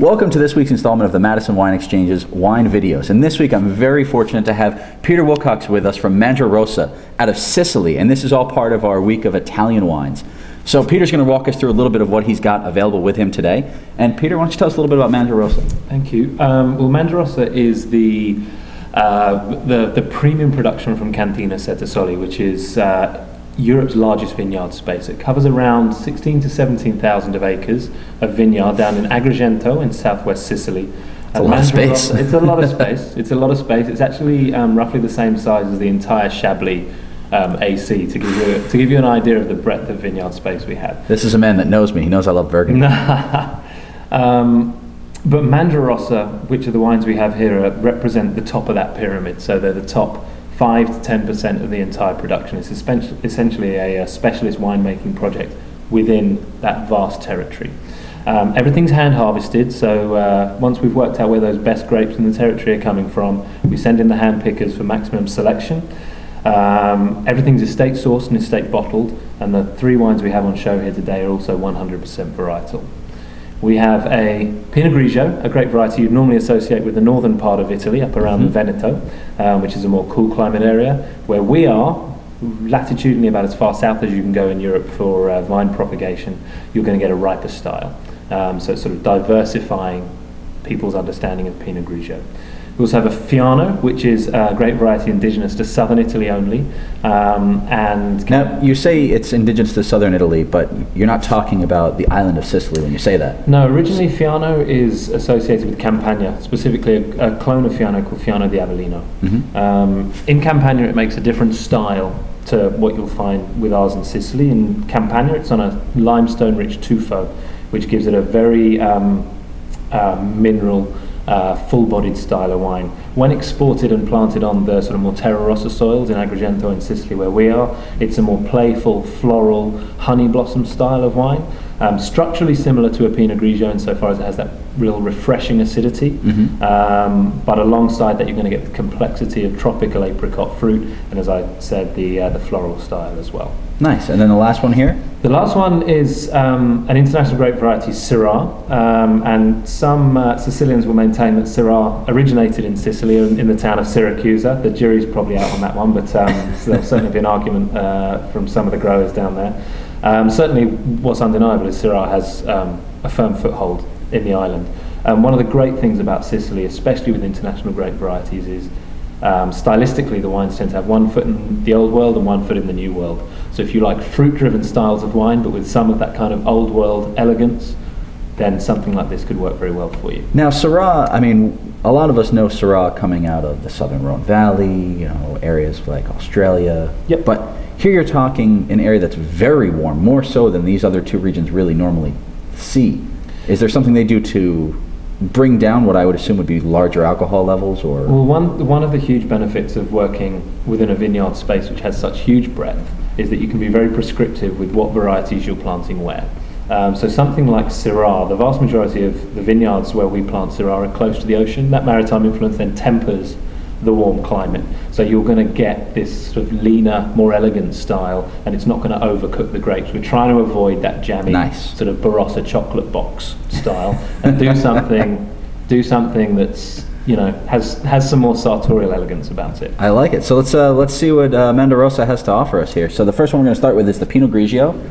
Welcome to this week's installment of the Madison Wine Exchange's Wine Videos. And this week I'm very fortunate to have Peter Wilcox with us from MandraRossa out of Sicily. And this is all part of our week of Italian wines. So Peter's going to walk us through a little bit of what he's got available with him today. And Peter, why don't you tell us a little bit about MandraRossa? Thank you. Well, MandraRossa is the premium production from Cantina Settasoli, which is Europe's largest vineyard space. It covers around 16 to 17,000 of acres of vineyard down in Agrigento in southwest Sicily. It's a lot of space. It's a lot of space. It's a lot of space. It's actually roughly the same size as the entire Chablis AC, to give you an idea of the breadth of vineyard space we have. This is a man that knows me. He knows I love Burgundy. But MandraRossa, which are the wines we have here, represent the top of that pyramid. So they're the top 5 to 10% of the entire production. It's essentially a specialist winemaking project within that vast territory. Everything's hand harvested, so once we've worked out where those best grapes in the territory are coming from, we send in the hand pickers for maximum selection. Everything's estate sourced and estate bottled, and the 3 wines we have on show here today are also 100% varietal. We have a Pinot Grigio, a grape variety you'd normally associate with the northern part of Italy, up around the Veneto, which is a more cool climate area, where we are latitudinally about as far south as you can go in Europe for vine propagation. You're going to get a riper style. So it's sort of diversifying people's understanding of Pinot Grigio. We also have a Fiano, which is a grape variety indigenous to southern Italy only. Now, you say it's indigenous to southern Italy, but you're not talking about the island of Sicily when you say that. No, originally Fiano is associated with Campania, specifically a clone of Fiano called Fiano di Avellino. In Campania, it makes a different style to what you'll find with ours in Sicily. In Campania, it's on a limestone-rich tufo, which gives it a very mineral, full-bodied style of wine. When exported and planted on the sort of more MandraRossa soils in Agrigento in Sicily where we are, it's a more playful, floral, honey blossom style of wine. Structurally similar to a Pinot Grigio insofar as it has that real refreshing acidity, but alongside that you're going to get the complexity of tropical apricot fruit, and as I said, the floral style as well. Nice. And then the last one here? The last one is an international grape variety, Syrah, and some Sicilians will maintain that Syrah originated in Sicily, in the town of Siracusa. The jury's probably out on that one, but there'll certainly be an argument from some of the growers down there. Certainly what's undeniable is Syrah has a firm foothold in the island. One of the great things about Sicily, especially with international grape varieties, is stylistically the wines tend to have one foot in the old world and one foot in the new world. So if you like fruit-driven styles of wine, but with some of that kind of old world elegance, then something like this could work very well for you. Now, Syrah, I mean, a lot of us know Syrah coming out of the southern Rhone Valley, areas like Australia. Yep. But here you're talking an area that's very warm, more so than these other 2 regions really normally see. Is there something they do to bring down what I would assume would be larger alcohol levels? Or Well, one of the huge benefits of working within a vineyard space which has such huge breadth is that you can be very prescriptive with what varieties you're planting where. So something like Syrah, the vast majority of the vineyards where we plant Syrah are close to the ocean. That maritime influence then tempers the warm climate. So you're going to get this sort of leaner, more elegant style, and it's not going to overcook the grapes. We're trying to avoid that jammy sort of Barossa chocolate box style and do something that's has some more sartorial elegance about it. I like it. So let's see what MandraRossa has to offer us here. So the first one we're going to start with is the Pinot Grigio.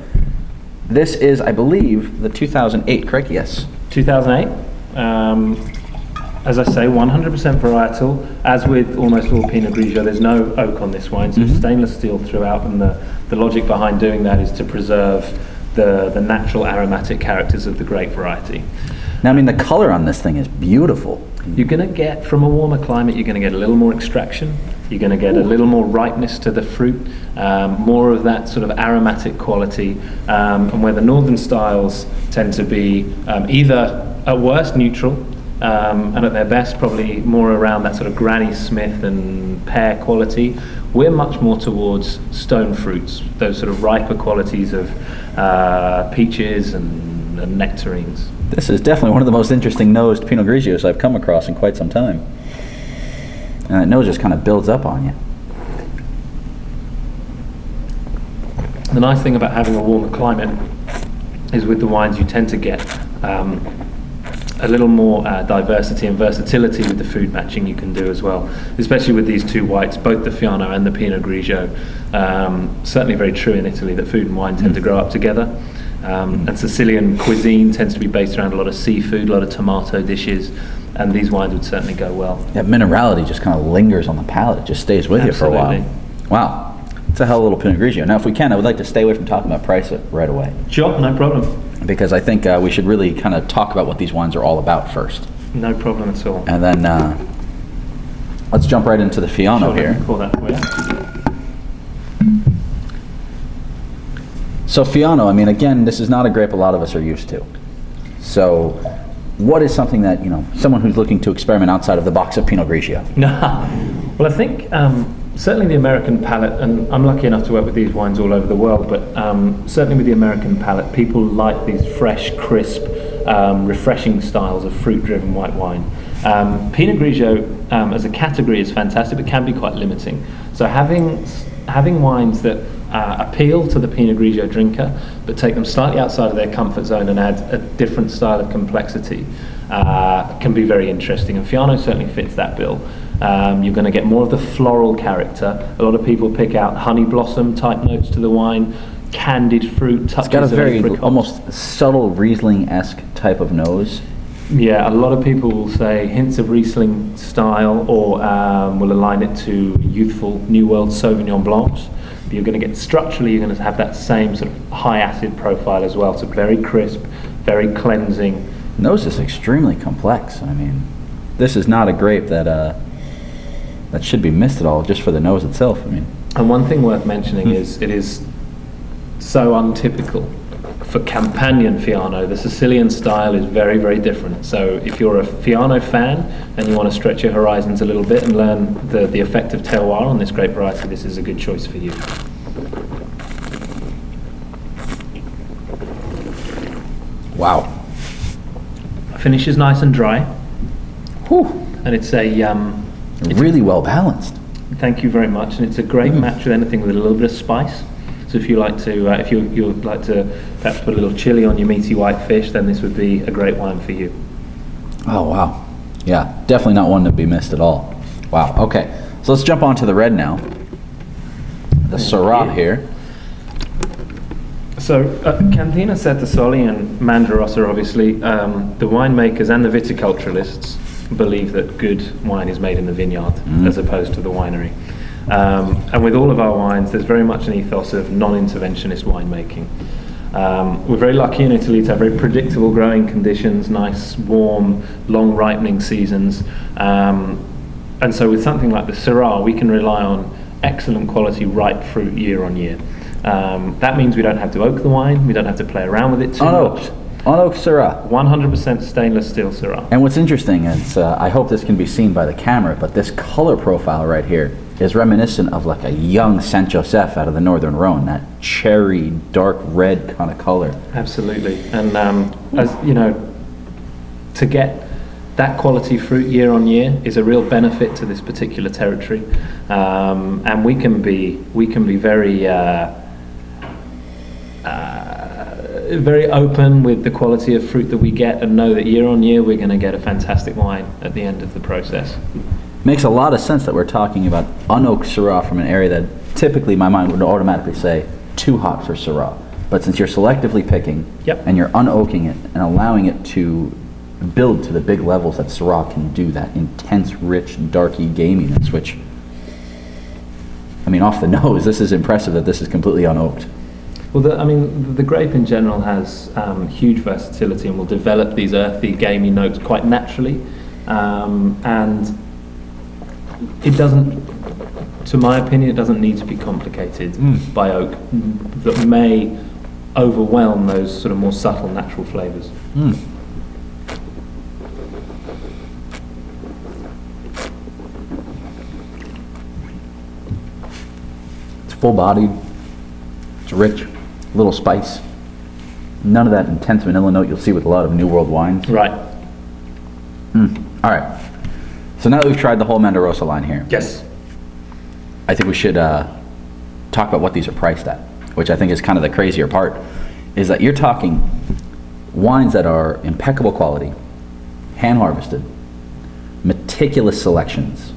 This is, I believe, the 2008, correct? Yes. 2008. As I say, 100% varietal. As with almost all Pinot Grigio, there's no oak on this wine, so stainless steel throughout, and the logic behind doing that is to preserve the natural aromatic characters of the grape variety. Now, I mean, the color on this thing is beautiful. You're going to get, from a warmer climate, you're going to get a little more extraction, you're going to get a little more ripeness to the fruit, more of that sort of aromatic quality, and where the northern styles tend to be either at worst neutral, and at their best probably more around that sort of Granny Smith and pear quality. We're much more towards stone fruits, those sort of riper qualities of peaches and nectarines. This is definitely one of the most interesting nosed Pinot Grigios I've come across in quite some time. And that nose just kind of builds up on you. The nice thing about having a warmer climate is with the wines you tend to get a little more diversity and versatility with the food matching you can do as well, especially with these two whites, both the Fiano and the Pinot Grigio. Certainly very true in Italy that food and wine tend to grow up together. And Sicilian cuisine tends to be based around a lot of seafood, a lot of tomato dishes, and these wines would certainly go well. That minerality just kind of lingers on the palate. It just stays with you for a while. Wow. It's a hell of a little Pinot Grigio. Now, if we can, I would like to stay away from talking about price right away. Sure, no problem. Because I think we should really kind of talk about what these wines are all about first. No problem at all. And then let's jump right into the Fiano here. Call that for you. So Fiano, I mean, again, this is not a grape a lot of us are used to. So what is something that, someone who's looking to experiment outside of the box of Pinot Grigio? Well, I think certainly the American palate, and I'm lucky enough to work with these wines all over the world, but certainly with the American palate, people like these fresh, crisp, refreshing styles of fruit-driven white wine. Pinot Grigio as a category is fantastic, but can be quite limiting. So having wines that appeal to the Pinot Grigio drinker, but take them slightly outside of their comfort zone and add a different style of complexity can be very interesting. And Fiano certainly fits that bill. You're going to get more of the floral character. A lot of people pick out honey blossom type notes to the wine, candied fruit, touches It's got a very apricot. almost subtle Riesling-esque type of nose. Yeah, a lot of people will say hints of Riesling style, or will align it to youthful New World Sauvignon Blancs. But you're going to get structurally, you're going to have that same sort of high acid profile as well. So very crisp, very cleansing. Nose is extremely complex. I mean, this is not a grape that should be missed at all just for the nose itself. I mean, and one thing worth mentioning is it is so untypical for Campanian Fiano. The Sicilian style is very, very different. So if you're a Fiano fan and you want to stretch your horizons a little bit and learn the effect of terroir on this grape variety, this is a good choice for you. wow. Finish is nice and dry. Whew. And it's a Really well balanced. thank you very much, and it's a great match with anything with a little bit of spice. So if you like to, if you'd like to perhaps put a little chili on your meaty white fish, then this would be a great wine for you. Oh, wow. Yeah, definitely not one to be missed at all. Wow, okay. So let's jump on to the red now. The Syrah here. So Cantina Settasoli and MandraRossa, obviously, the winemakers and the viticulturalists believe that good wine is made in the vineyard as opposed to the winery. And with all of our wines, there's very much an ethos of non-interventionist winemaking. We're very lucky in Italy to have very predictable growing conditions, nice, warm, long ripening seasons. And so with something like the Syrah, we can rely on excellent quality ripe fruit year on year. That means we don't have to oak the wine, we don't have to play around with it too much. Unoaked Syrah. 100% stainless steel Syrah. And what's interesting is, I hope this can be seen by the camera, but this color profile right here is reminiscent of like a young Saint Joseph out of the Northern Rhone, that cherry, dark red kind of color. Absolutely. And as you know, to get that quality fruit year on year is a real benefit to this particular territory. And we can be very very open with the quality of fruit that we get, and know that year on year we're going to get a fantastic wine at the end of the process. Makes a lot of sense that we're talking about unoaked Syrah from an area that typically my mind would automatically say too hot for Syrah. But since you're selectively picking and you're unoaking it and allowing it to build to the big levels that Syrah can do, that intense, rich, darky gaminess, which, I mean, off the nose, this is impressive that this is completely unoaked. Well, the grape in general has huge versatility and will develop these earthy, gamey notes quite naturally. And it doesn't, to my opinion, it doesn't need to be complicated by oak that may overwhelm those sort of more subtle natural flavours. It's full-bodied, it's rich, a little spice. None of that intense vanilla note you'll see with a lot of New World wines. Right. All right. So now that we've tried the whole MandraRossa line here, Yes. I think we should talk about what these are priced at, which I think is kind of the crazier part, is that you're talking wines that are impeccable quality, hand harvested, meticulous selections.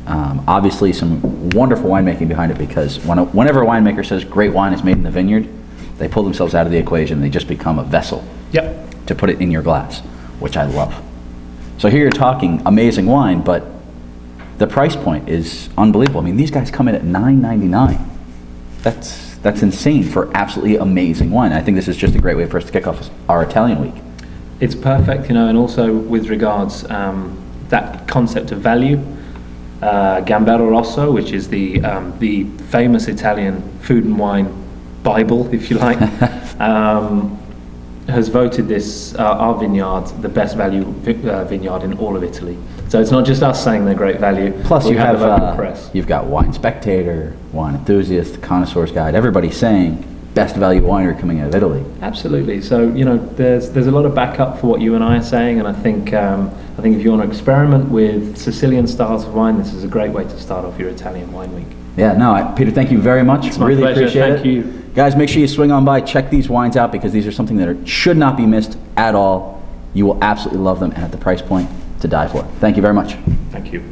Obviously some wonderful winemaking behind it, because whenever a winemaker says great wine is made in the vineyard, they pull themselves out of the equation. They just become a vessel to put it in your glass, which I love. So here you're talking amazing wine, but the price point is unbelievable. I mean, these guys come in at $9.99. That's insane for absolutely amazing wine. I think this is just a great way for us to kick off our Italian week. It's perfect, you know, and also with regards that concept of value, MandraRossa, which is the famous Italian food and wine Bible, if you like, has voted this our vineyard the best value vineyard in all of Italy. So it's not just us saying they're great value. Plus, you have the local press. You've got Wine Spectator, Wine Enthusiast, Connoisseur's Guide. Everybody saying best value winery coming out of Italy. Absolutely. So you know, there's a lot of backup for what you and I are saying, and I think if you want to experiment with Sicilian styles of wine, this is a great way to start off your Italian wine week. Yeah, no, Peter, thank you very much. It's my really pleasure. appreciate Thank it. you. Guys, make sure you swing on by, check these wines out, because these are something that should not be missed at all. You will absolutely love them, and at the price point to die for. Thank you very much. Thank you.